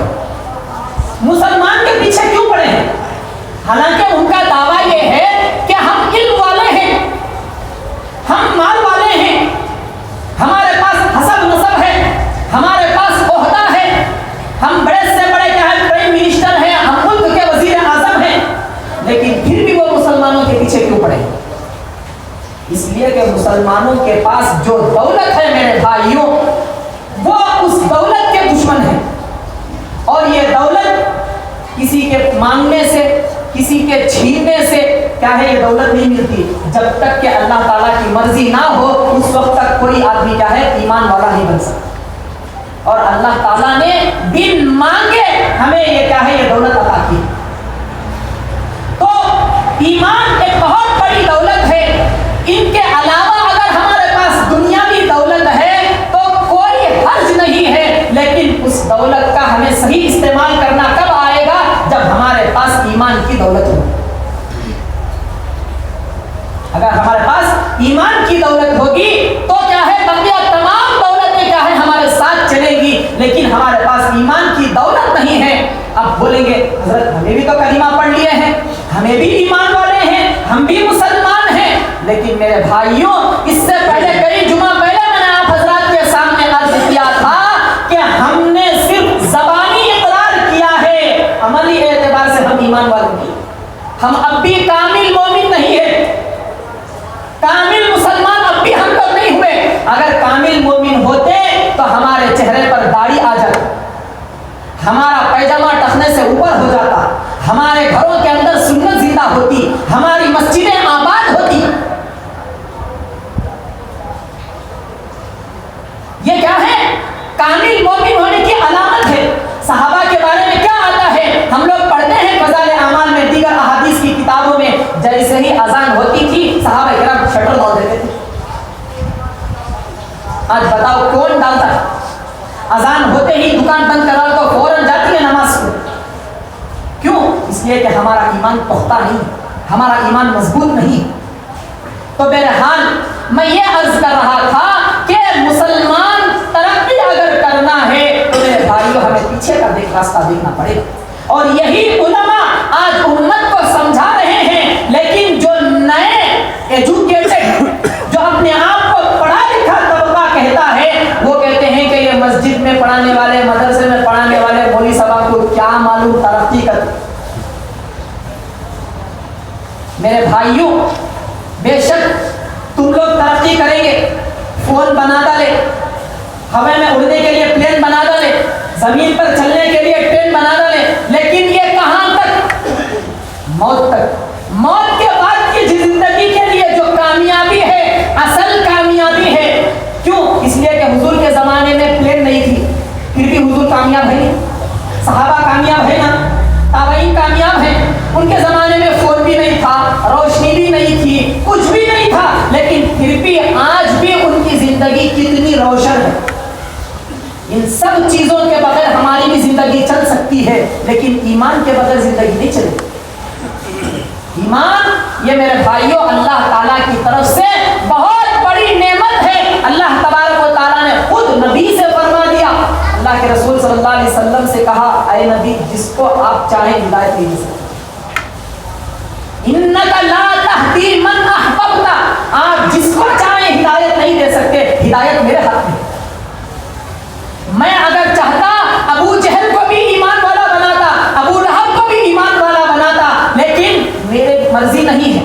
مسلمان کے پیچھے کیوں پڑے ہیں؟ حالانکہ ان کا دعویٰ یہ ہے کہ ہم علم والے ہیں، ہم مال والے ہیں، ہمارے پاس حسب نسب ہے، ہمارے پاس عہدہ ہے، ہم بڑے سے بڑے کیا ہے پرائم منسٹر ہیں، ہم ملک کے وزیر اعظم ہیں، لیکن پھر بھی وہ مسلمانوں کے پیچھے کیوں پڑے؟ اس لیے کہ مسلمانوں کے پاس جو دولت ہے میرے بھائیوں، وہ اس دولت کے دشمن ہیں، اور یہ دولت کسی کے مانگنے سے، کسی کے چھیننے سے کیا ہے یہ دولت نہیں ملتی۔ جب تک کہ اللہ تعالیٰ کی مرضی نہ ہو اس وقت تک کوئی آدمی کیا ہے ایمان والا نہیں بن سکتا، اور اللہ تعالیٰ نے بن مانگے ہمیں یہ کیا ہے یہ دولت عطا کی۔ تو ایمان ایک بہت بڑی دولت ہے، ان کے علاوہ اگر ہمارے پاس دنیاوی دولت ہے تو کوئی حرج نہیں ہے، لیکن اس دولت کا ہمیں صحیح استعمال کرنا کب آئے گا؟ جب ہمارے پاس ایمان کی دولت ہو۔ اگر ہمارے پاس ایمان کی دولت ہوگی تو کیا ہے بقیہ تمام دولتیں کیا ہے ہمارے ساتھ چلے گی، لیکن ہمارے پاس ایمان کی دولت نہیں ہے۔ اب بولیں گے حضرت ہمیں بھی تو کلمہ پڑھ لیے ہیں، ہمیں بھی ایمان والے ہیں، ہم بھی مسلمان ہیں، لیکن میرے بھائیوں اس سے پہلے کئی جمعہ پہلے میں نے آپ حضرات کے سامنے عرض کیا تھا کہ ہم نے صرف زبانی اقرار کیا ہے، عملی اعتبار سے ہم ایمان والے نہیں، ہم اب بھی کامل مومن نہیں ہیں، کامل مسلمان اب بھی ہم لوگ نہیں ہوئے۔ اگر کامل مومن ہوتے تو ہمارے چہرے پر داڑھی آ جاتی، ہمارا پیجامہ ٹخنے سے اوپر ہو جاتا، ہمارے گھروں کے اندر سنت زندہ ہوتی، ہماری مسجدیں آباد ہوتی۔ یہ کیا ہے؟ کامل مومن ہونے کی علامت ہے۔ صحابہ کے بارے میں کیا آتا ہے؟ ہم لوگ پڑھتے ہیں فضائل اعمال میں، دیگر احادیث کی کتابوں میں، جیسے ہی اذان ہوتی تھی صحابہ کرام شٹر ڈال دیتے تھے۔ آج بتاؤ کون ڈالتا ہے؟ اذان ہوتے ہی دکان بند کرا تو فوراً جاتی ہے نماز کو۔ کیوں؟ اس لیے کہ ہمارا ایمان پختہ نہیں، ہمارا ایمان مضبوط نہیں۔ تو بہرحال میں یہ عرض کر رہا تھا کہ مسلمان ترقی اگر کرنا ہے تو میرے بھائیوں ہمیں پیچھے کا راستہ دیکھنا پڑے گا، اور یہی علماء آج امت کو سمجھا رہے ہیں، لیکن جو نئے ایجوکیٹڈ جو اپنے آپ کو پڑھا لکھا طبقہ کہتا ہے وہ کہتے ہیں کہ یہ مسجد میں پڑھانے والے، مدرسے میں پڑھانے والے مولوی صاحب کو کیا معلوم ترقی کر۔ میرے بھائیوں بے شک تم لوگ ترقی کریں گے، فون بنا ڈالے، ہوا میں اڑنے کے لیے پلین بنا ڈالے، زمین پر چلنے کے لیے ٹرین بنا ڈالے، لیکن یہ کہاں تک؟ موت تک۔ موت کے بعد کی زندگی کے لیے جو کامیابی ہے، اصل کامیابی ہے۔ کیوں؟ اس لیے کہ حضور کے زمانے میں پلین نہیں تھی، پھر بھی حضور کامیاب ہے، صحابہ کامیاب ہے نا، تابعین کامیاب ہیں، ان کے زمانے میں فون بھی بھی نہیں تھا، روشنی بھی نہیں تھی، کچھ بھی نہیں تھا، لیکن پھر بھی آج بھی ان کی زندگی کتنی روشن ہے۔ ان سب چیزوں کے بغیر ہماری بھی زندگی چل سکتی ہے، لیکن ایمان کے بغیر زندگی نہیں چلے گی۔ ایمان یہ میرے بھائیوں اللہ تعالیٰ کی طرف سے بہت بڑی نعمت ہے۔ اللہ تبارک و تعالیٰ نے خود نبی سے فرما دیا، اللہ کے رسول صلی اللہ علیہ وسلم سے کہا، اے نبی جس کو آپ چاہیں ہدایت دے سکتے، انک لا تہدی من احببت، آپ جس کو چاہیں ہدایت نہیں دے سکتے، ہدایت میرے ہاتھ میں۔ میں اگر چاہتا ابو جہل کو بھی ایمان والا بناتا، ابو لہب کو بھی ایمان والا بناتا، لیکن میرے مرضی نہیں ہے،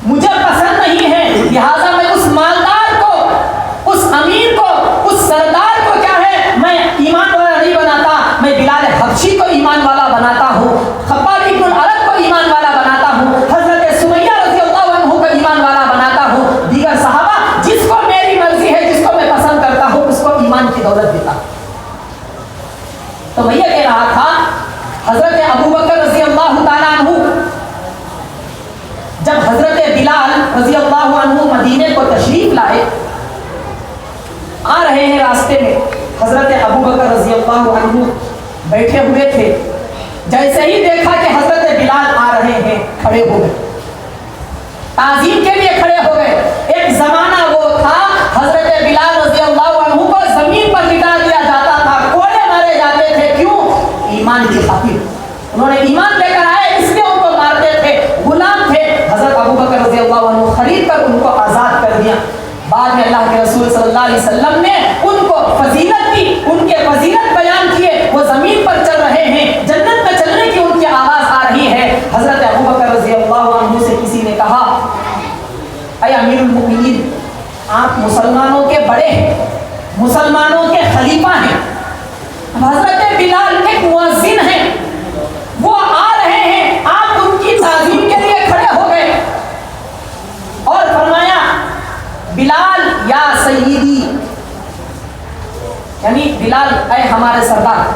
مجھے پسند نہیں ہے، لہٰذا میں اس مالدار کو، اس امیر کو، اس سردار کو کیا ہے میں ایمان والا نہیں بناتا، میں بلال حبشی کو ایمان والا بناتا ہوں، خباب بن الارت کو ایمان والا بناتا ہوں، حضرت سمیہ رضی اللہ عنہ کو ایمان والا بناتا ہوں، دیگر صحابہ جس کو میری مرضی ہے، جس کو میں پسند کرتا ہوں، اس کو ایمان کی دولت دیتا ہوں۔ تو میں یہ کہہ رہا تھا، حضرت ابو بکر رضی اللہ تعالیٰ عنہ جب حضرت بلال رضی اللہ عنہ مدینے کو تشریف لائے، آ رہے ہیں راستے میں، حضرت ابو بکر رضی اللہ عنہ بیٹھے ہوئے تھے، جیسے ہی دیکھا کہ حضرت بلال آ رہے ہیں، کھڑے ہو گئے، تعظیم کے لیے کھڑے ہو گئے۔ ایک زمانہ وہ تھا حضرت بلال رضی اللہ عنہ کو زمین پر لٹا دیا جاتا تھا، کوڑے مارے جاتے تھے، کیوں؟ ایمان کی خاطر، انہوں نے ایمان لے کر آئے اس لیے ان کو مارتے تھے، غلام تھے، حضرت ابو بکر رضی اللہ عنہ خرید کر ان کو آزاد کر دیا۔ بعد میں اللہ کے رسول صلی اللہ علیہ وسلم نے ان کو فضیلت دی، ان کے فضیلت بیان کیے، وہ زمین پر چل رہے ہیں، جنت میں چلنے کی ان کی آواز آ رہی ہے۔ حضرت ابو بکر رضی اللہ عنہ سے کسی نے کہا، اے امیر المؤمنین، آپ مسلمانوں کے بڑے ہیں، مسلمانوں کے خلیفہ ہیں، حضرت بلال ایک مؤذن ہیں، وہ آ رہے ہیں، آپ ان کی تعظیم کے لیے کھڑے ہو گئے، اور فرمایا بلال یا سیدی، یعنی بلال اے ہمارے سردار۔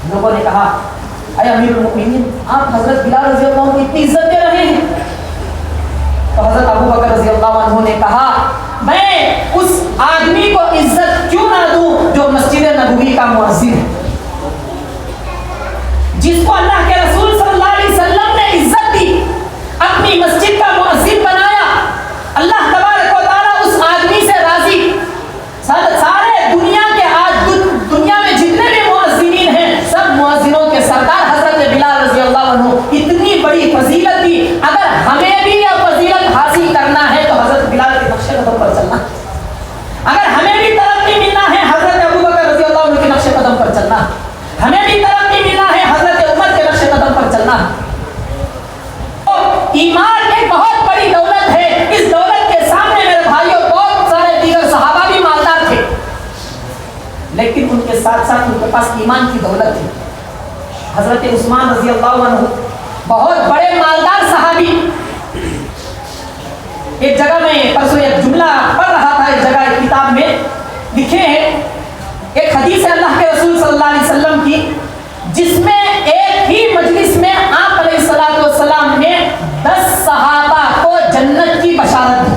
لوگوں نے کہا، اے امیر المؤمنین، آپ حضرت بلال رضی اللہ عنہ کو اتنی عزت دے رہے ہیں؟ تو حضرت ابو بکر رضی اللہ عنہ نے کہا، میں اس آدمی کو عزت کیوں نہ دوں جو مسجد نبوی کا مؤذن ہے، جس کو اللہ کے رسول صلی اللہ علیہ وسلم نے عزت دی، اپنی مسجد کا مؤذن بنایا، اللہ تبارک و تعالیٰ اس آدمی سے راضی۔ سارے دنیا کے آج دنیا میں جتنے بھی مؤذنین ہیں، سب مؤذنوں کے سردار حضرت بلال رضی اللہ عنہ، اتنی بڑی فضیلت دی۔ اگر ہمیں بھی یہ فضیلت حاصل کرنا ہے تو حضرت بلال کے نقش قدم پر چلنا، اگر ہمیں بھی ترقی ملنا ہے حضرت ابو بکر رضی اللہ عنہ کے نقش قدم پر چلنا، ہمیں بھی ترقی ملنا ہے حضرت عمر کے نقش قدم پر چلنا۔ تو ایمان ایک بہت بڑی دولت ہے، اس دولت کے سامنے میرے بھائیوں بہت سارے دیگر صحابہ بھی مالدار تھے، لیکن ان کے ساتھ ساتھ ان کے پاس ایمان کی دولت تھی۔ حضرت عثمان رضی اللہ عنہ بہت بڑے مالدار صحابی، ایک جگہ میں پرسوں ایک جملہ پڑھ رہا تھا، ایک جگہ ایک کتاب میں لکھے ہیں، ایک حدیث ہے اللہ کے رسول صلی اللہ علیہ وسلم کی، جس میں ایک ہی مجلس میں آپ علیہ السلام نے 10 صحابہ کو جنت کی بشارت دی،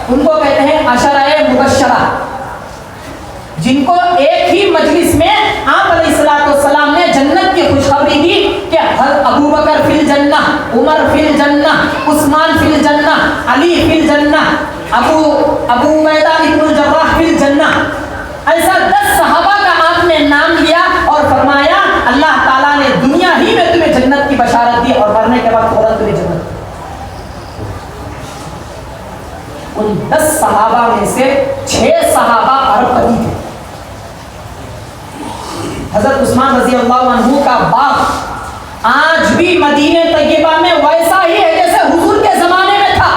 ان کو کہتے ہیں عشرۂ مبشرہ، جن کو ایک ہی مجلس میں آپ علیہ السلام نے جنت کی خوشخبری دی کہ ابو بکر فی الجنہ، عمر فی الجنہ، عثمان فی الجنہ، علی فی الجنہ، ابو عبیدہ ابن الجراح فی الجنہ۔ ایسا 10 صحابہ کا آپ نے نام لیا اور فرمایا اللہ تعالیٰ نے دنیا ہی میں تمہیں جنت کی بشارت دی اور مرنے کے بعد فوراً تمہیں جنت۔ ان 10 صحابہ میں سے 6 صحابہ اربپتی تھے۔ حضرت عثمان رضی اللہ عنہ کا باغ آج بھی مدینہ طیبہ میں ویسا ہی ہے جیسے حضور کے زمانے میں تھا۔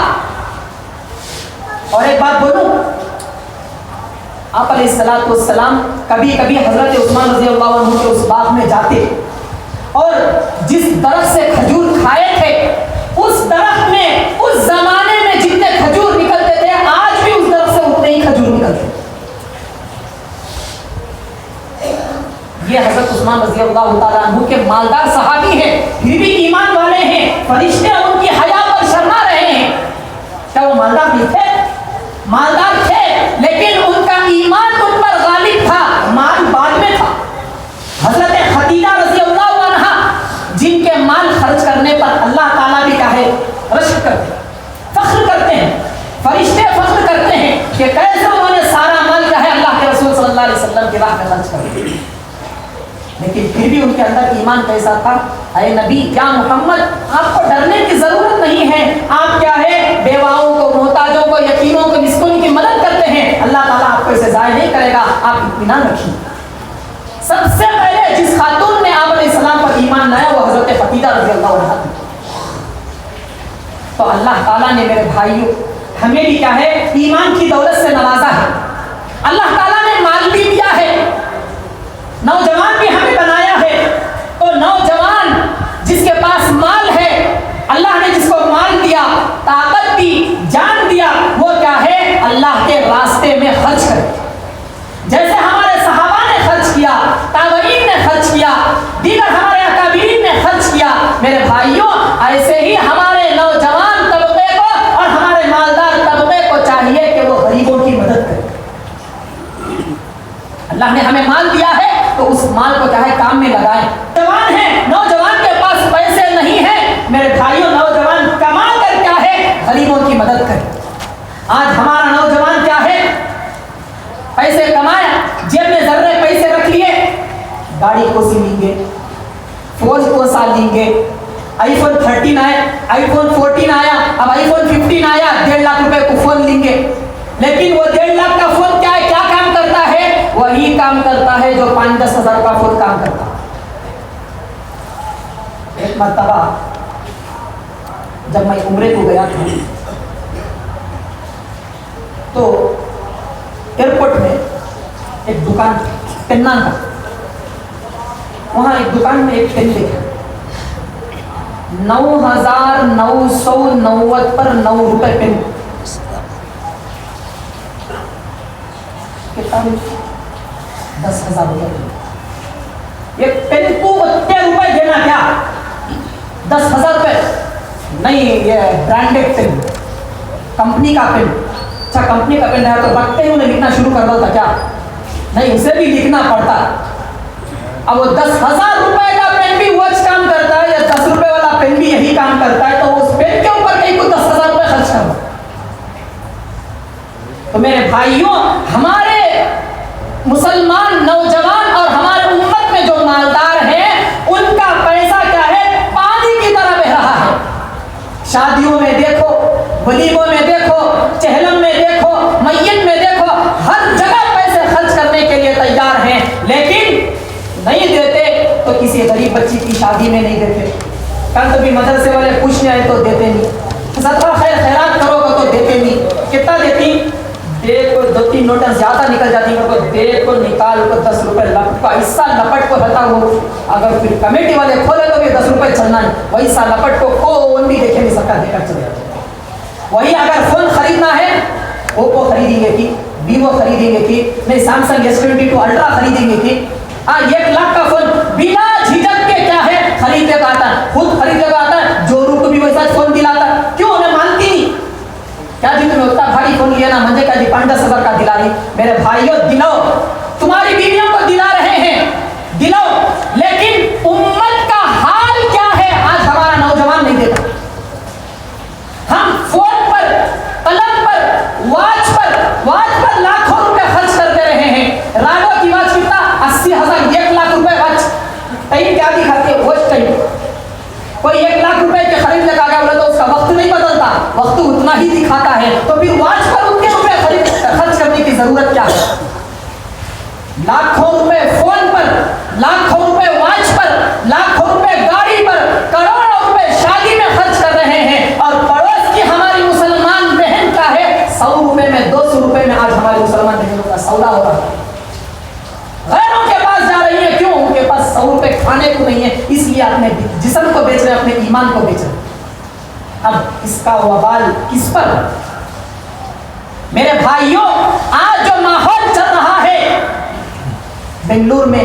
اور ایک بات بولوں، آپ علیہ السلام کبھی کبھی حضرت عثمان رضی اللہ عنہ کے اس باغ میں جاتے اور جس درخت سے کھجور کھائے تھے اس درخت میں اس زمانے میں جتنے کھجور نکلتے تھے آج بھی اس درخت سے اتنے ہی کھجور نکلتے۔ یہ حضرت عثمان رضی اللہ تعالیٰ عنہ کے مالدار صحابی ہیں، پھر بھی ایمان والے ہیں، فرشتے ان کی حیا پر شرما رہے ہیں۔ کیا وہ مالدار نہیں تھے؟ مالدار تھے، لیکن ان کا ایمان ان پر غالب تھا، مال بعد میں تھا۔ حضرت خدیجہ رضی اللہ عنہا جن کے مال خرچ کرنے پر اللہ تعالیٰ بھی کیا ہے رشک کرتے ہیں، فخر کرتے ہیں، فرشتے فخر کرتے ہیں کہ کیسے انہوں نے سارا مال کیا ہے اللہ کے رسول صلی اللہ علیہ وسلم کی راہ میں خرچ کر دیا۔ لیکن پھر بھی ان کے اندر ایمان کیسا تھا؟ اے نبی یا محمد، آپ کو ڈرنے کی ضرورت نہیں ہے، آپ کیا ہے بیواؤں کو، محتاجوں کو، یتیموں کو، مسکینوں کی مدد کرتے ہیں، اللہ تعالیٰ آپ کو اسے ضائع نہیں کرے گا، آپ اطمینان رکھیے۔ سب سے پہلے جس خاتون نے آپ علیہ السلام پر ایمان لایا وہ حضرت خدیجہ رضی اللہ عنہا تھی۔ تو اللہ تعالیٰ نے میرے بھائیوں ہمیں بھی کیا ہے ایمان کی دولت سے نوازا ہے، اللہ تعالیٰ نے مال بھی دیا ہے، نوجوان بھی ہمیں بنایا ہے۔ تو نوجوان جس کے پاس مال ہے، اللہ نے جس کو مال دیا، طاقت دی، جان دیا، وہ کیا ہے اللہ کے راستے میں خرچ کرے، جیسے ہمارے صحابہ نے خرچ کیا، تابعین نے خرچ کیا، دیگر ہمارے اکابرین نے خرچ کیا۔ میرے بھائیوں ایسے ہی ہمارے نوجوان طبقے کو اور ہمارے مالدار طبقے کو چاہیے کہ وہ غریبوں کی مدد کرے۔ اللہ نے ہمیں مال دیا ہے تو اس مال کو کیا ہے کام میں لگائیں۔ جوان ہیں، نوجوان کے پاس پیسے نہیں ہیں، میرے بھائیوں نوجوان کما کر کیا ہے غریبوں کی مدد کریں۔ آج ہمارا نوجوان کیا ہے پیسے کمایا، جیب میں ذرے پیسے رکھ لیے، گاڑی کو سی لیں گے، فوج کو سال لیں گے، آئی فون 13 آیا، آئی فون 14 آیا، اب آئی فون 15 آیا، 1.5 لاکھ روپے کو فون لیں گے۔ لیکن وہ 1.5 لاکھ کا فون کیا ہے، کیا کام کرتا ہے؟ وہی کام کرتا ہے جو 5-10 ہزار کا فون کام کرتا ہے۔ ایک مرتبہ جب میں عمرے کو گیا تھا تو ایئرپورٹ میں ایک دکان پناں کا، وہاں ایک دکان میں ایک پین دیکھا، 9,990 پر 9 روپے پین۔ کتنا 10,000 روپے۔ یہ پین کو اتنے روپے دینا کیا؟ 10,000 روپے نہیں، یہ برانڈیڈ پین، کمپنی کا پین۔ اچھا کمپنی کا پین ہے تو رکھتے ہی انہیں لکھنا شروع کر دو تھا کیا؟ نہیں، اسے بھی لکھنا پڑتا۔ اب وہ 10,000 روپے کا پین بھی وہ کام کرتا ہے یا 10 روپے والا پین بھی یہی کام کرتا ہے، تو اس پین کے اوپر کہیں کو 10,000 روپے خرچ کرو۔ تو میرے بھائیوں ہمارے مسلمان نوجوان اور ہمارے امت میں جو مالدار ہیں ان کا پیسہ کیا ہے پانی کی طرح بہ رہا ہے۔ شادیوں میں دیکھو، ولیموں میں دیکھو، چہلم میں دیکھو، میت میں دیکھو، ہر جگہ پیسے خرچ کرنے کے لیے تیار ہیں، لیکن نہیں دیتے تو کسی غریب بچی کی شادی میں نہیں دیتے، کل کبھی مدرسے والے پوچھنے آئے تو دیتے نہیں، صدقہ خیر خیرات کرو گے تو دیتے نہیں۔ کتنا دیتی؟ دیکھ کو 2-3 نوٹیں زیادہ نکل جاتی ہیں، دیکھ کو نکال کو 10 روپے لپٹ کو ایسا لپٹ کو رہتا ہو، اگر پھر کمیٹی والے کھولے تو بھی 10 روپے چلنا ہے، ویسا لپٹ کو کون بھی دیکھے نہیں سکتا، دے کر چلے جاتے۔ وہی اگر فون خریدنا ہے، اوپو خریدیں گے کہ ویوو خریدیں گے کہ نہیں سیمسنگ S22 الٹرا خریدیں گے کہ 1 لاکھ کا فون بنا جھجک کے کیا ہے خرید لے آتا ہے، خود خرید لے آتا ہے، جورو کو بھی ویسا فون دلاتا ہے۔ کیوں؟ انہیں مانتی نہیں کیا جی تمہیں اتنا بھاری فون لیا نا، مجھے کیا جی 5-10 ہزار کا دلا رہی۔ میرے بھائیوں دلاؤ، تمہاری بیویوں کو دلا رہے ہیں، دلاؤ، لیکن امت کا حال کیا ہے آج ہمارا نوجوان نہیں دیتا۔ ہم فون پر، قلم پر، واچ پر لاکھوں روپے خرچ کرتے رہے ہیں۔ راڈو کی واچ کتنا؟ 80,000، 1 لاکھ روپے واچ۔ ٹائم کیا دکھاتی ہے؟ Watch time. کوئی 1 لاکھ روپے کے خرید لے گا بولے تو اس کا وقت نہیں بدلتا، وقت اتنا ہی دکھاتا ہے، تو پھر واچ پر اتنے روپے خرچ کرنے کی ضرورت کیا ہے؟ لاکھوں روپے فون پر، لاکھوں روپے واچ پر، لاکھوں روپے گاڑی پر، کروڑوں روپے شادی میں خرچ کر رہے ہیں، اور پڑوس کی ہماری مسلمان بہن کا ہے 100 روپے میں، 200 روپے میں آج ہماری مسلمان بہنوں کا سودا ہو رہا ہے۔ غیروں کے پاس جا رہی ہے، کیوں؟ ان کے پاس 100 روپے کھانے کو نہیں ہے، اس لیے اپنے جسم کو بیچ رہے، اپنے ایمان کو بیچ رہے۔ اب اس کا وبال کس پر؟ میرے بھائیوں آج جو ماحول چل رہا ہے، بنگلور میں